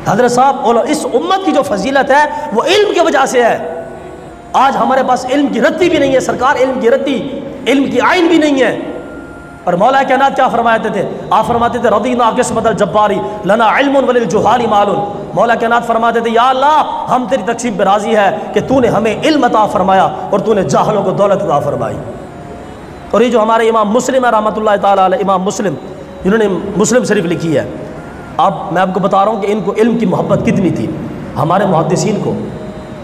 حضرت صاحب اس امت کی جو فضیلت ہے وہ علم کی وجہ سے ہے۔ آج ہمارے پاس علم کی رتی بھی نہیں ہے سرکار، علم کی رتی، علم کی آئین بھی نہیں ہے۔ اور مولا کائنات کیا فرماتے تھے؟ آپ فرماتے تھے رضینا قسمت الجباری لنا علم وللجہال مال۔ مولا کائنات فرماتے تھے یا اللہ ہم تیری تقسیم پہ راضی ہے کہ تو نے ہمیں علم عطا فرمایا اور تو نے جاہلوں کو دولت عطا فرمائی۔ اور یہ جو ہمارے امام مسلم ہے رحمۃ اللہ تعالیٰ علیہ، امام مسلم جنہوں نے مسلم شریف لکھی ہے، اب میں آپ کو بتا رہا ہوں کہ ان کو علم کی محبت کتنی تھی ہمارے محدثین کو۔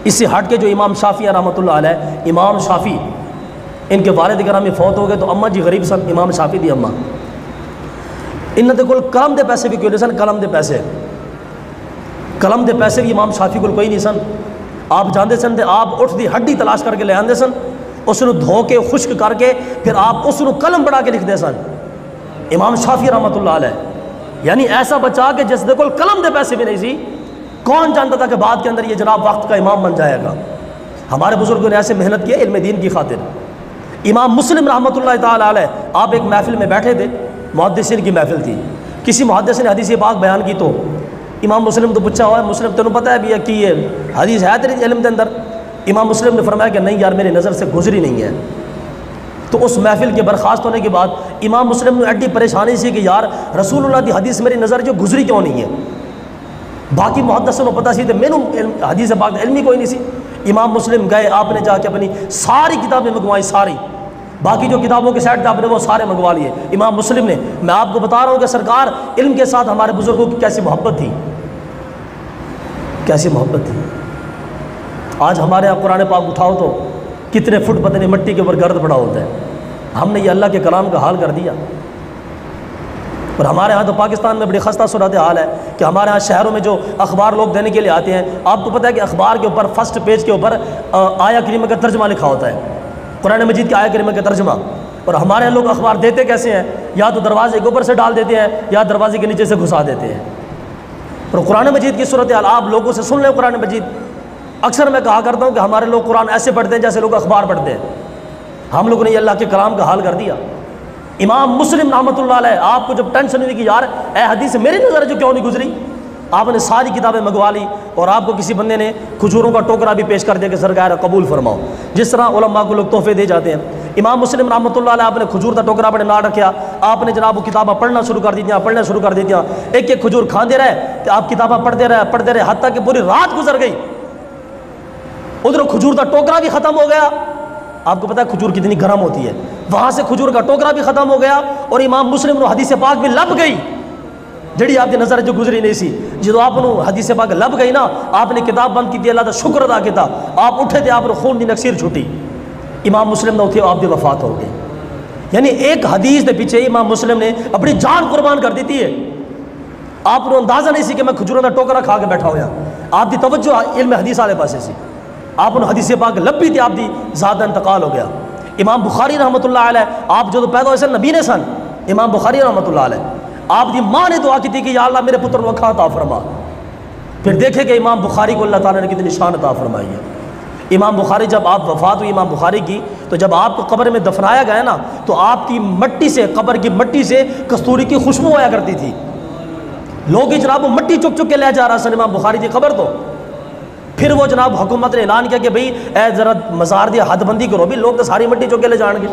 اس سے ہٹ کے جو امام شافعی رحمۃ اللہ علیہ، امام شافعی ان کے والد گرامی فوت ہو گئے تو اماں جی غریب سن، امام شافعی دی اماں انہوں نے کول قلم دے پیسے بھی کوئی نہیں سن، قلم دے پیسے بھی امام شافعی کول کوئی نہیں سن۔ آپ جاندے سن تے آپ اٹھ دی ہڈی تلاش کر کے لے آندے سن، اس نو دھو کے خشک کر کے پھر آپ اس نو قلم بنا کے لکھ دے سن، امام شافعی رحمۃ اللہ علیہ۔ یعنی ایسا بچا کہ جس دے کول قلم دے پیسے بھی نہیں سی، کون جانتا تھا کہ بعد کے اندر یہ جناب وقت کا امام بن جائے گا۔ ہمارے بزرگوں نے ایسے محنت کی علم دین کی خاطر۔ امام مسلم رحمۃ اللہ تعالیٰ علیہ آپ ایک محفل میں بیٹھے تھے، محدثین کی محفل تھی، کسی محدث نے حدیث پاک بیان کی تو امام مسلم تو پوچھا ہوا ہے مسلم تینوں پتہ ہے بھی کہ یہ حدیث ہے تیری علم کے اندر؟ امام مسلم نے فرمایا کہ نہیں یار میری نظر سے گزری نہیں ہے۔ تو اس محفل کے برخاست ہونے کے بعد امام مسلم نے ایڈی پریشانی سی کہ یار رسول اللہ کی حدیث میری نظر جو گزری کیوں نہیں ہے؟ باقی محدثوں کو پتہ سی تو مینوں حدیث پاک علمی کوئی نہیں سی۔ امام مسلم گئے، آپ نے جا کے اپنی ساری کتابیں منگوائی، ساری باقی جو کتابوں کے سیٹ تھے آپ نے وہ سارے منگوا لیے۔ امام مسلم نے، میں آپ کو بتا رہا ہوں کہ سرکار علم کے ساتھ ہمارے بزرگوں کی کیسی محبت تھی، کیسی محبت تھی۔ آج ہمارے یہاں قرآن پاک اٹھاؤ تو کتنے فٹ پتہ نہیں مٹی کے اوپر گرد پڑا ہوتا ہے۔ ہم نے یہ اللہ کے کلام کا حال کر دیا۔ اور ہمارے ہاں تو پاکستان میں بڑی خستہ صورت حال ہے کہ ہمارے ہاں شہروں میں جو اخبار لوگ دینے کے لیے آتے ہیں، آپ کو پتہ ہے کہ اخبار کے اوپر فرسٹ پیج کے اوپر آیا کریمہ کا ترجمہ لکھا ہوتا ہے، قرآن مجید کے آیا کریمہ کا ترجمہ۔ اور ہمارے یہاں لوگ اخبار دیتے کیسے ہیں؟ یا تو دروازے کے اوپر سے ڈال دیتے ہیں یا دروازے کے نیچے سے گھسا دیتے ہیں۔ اور قرآن مجید کی صورت حال آپ لوگوں سے سن لیں۔ قرآن مجید اکثر میں کہا کرتا ہوں کہ ہمارے لوگ قرآن ایسے پڑھتے ہیں جیسے لوگ اخبار پڑھتے ہیں۔ ہم لوگوں نے یہ اللہ کے کلام کا حال کر دیا۔ امام مسلم رحمۃ اللہ علیہ آپ کو جب ٹینشن ہوئی کہ یار اے حدیث میری نظر جو کیوں نہیں گزری، آپ نے ساری کتابیں منگوا لی اور آپ کو کسی بندے نے کھجوروں کا ٹوکرا بھی پیش کر دیا کہ سرکار قبول فرماؤ، جس طرح علماء کو لوگ تحفے دے جاتے ہیں۔ امام مسلم رحمۃ اللہ علیہ آپ نے کھجور کا ٹوکرا اپنے نال رکھا، آپ نے جناب وہ کتابیں پڑھنا شروع کر دی، ایک ایک کھجور کھاندے رہے کہ آپ کتابیں پڑھتے رہے حتیٰ کہ پوری رات گزر گئی۔ ادھر کھجور کا ٹوکرا بھی ختم ہو گیا، آپ کو پتہ ہے کھجور کتنی گرم ہوتی ہے، وہاں سے کھجور کا ٹوکرا بھی ختم ہو گیا اور امام مسلم نو حدیث پاک بھی لب گئی جڑی آپ کی نظر جو گزری نہیں سی۔ جدو آپ نو حدیث پاک لب گئی نا، آپ نے کتاب بند کی تھی، اللہ کا شکر ادا کیتا، آپ اٹھے تھے، آپ نے خون دی نکسیر چھٹی، امام مسلم نے اتھے آپ دی وفات ہو گئی۔ یعنی ایک حدیث دے پیچھے امام مسلم نے اپنی جان قربان کر دیتی ہے۔ آپ کو اندازہ نہیں سی کہ میں کھجوروں کا ٹوکرا کھا کے بیٹھا ہوا، آپ دی توجہ علم حدیث والے پاسے سی، آپ نے حدیث پاک لبی تھی، آپ دی ذات کا انتقال ہو گیا۔ امام بخاری رحمۃ اللہ علیہ آپ جو پیدا ہوئے سن نبی نے سن، امام بخاری رحمۃ اللہ علیہ آپ دی ماں نے دعا کی تھی کہ یا اللہ میرے پتر کو اکھا عطا فرما۔ پھر دیکھے کہ امام بخاری کو اللہ تعالیٰ نے کتنی شان عطا فرمائی ہے۔ امام بخاری جب آپ وفات ہوئی امام بخاری کی، تو جب آپ کو قبر میں دفنایا گیا نا، تو آپ کی مٹی سے، قبر کی مٹی سے کستوری کی خوشبو آیا کرتی تھی۔ لوگ جناب وہ مٹی چک چک کے لے جا رہا سن امام بخاری کی قبر تو۔ پھر وہ جناب حکومت نے اعلان کیا کہ بھئی اے ذرا مزار دی حد بندی کرو، بھی لوگ تو ساری مٹی چک کے لے جان گے۔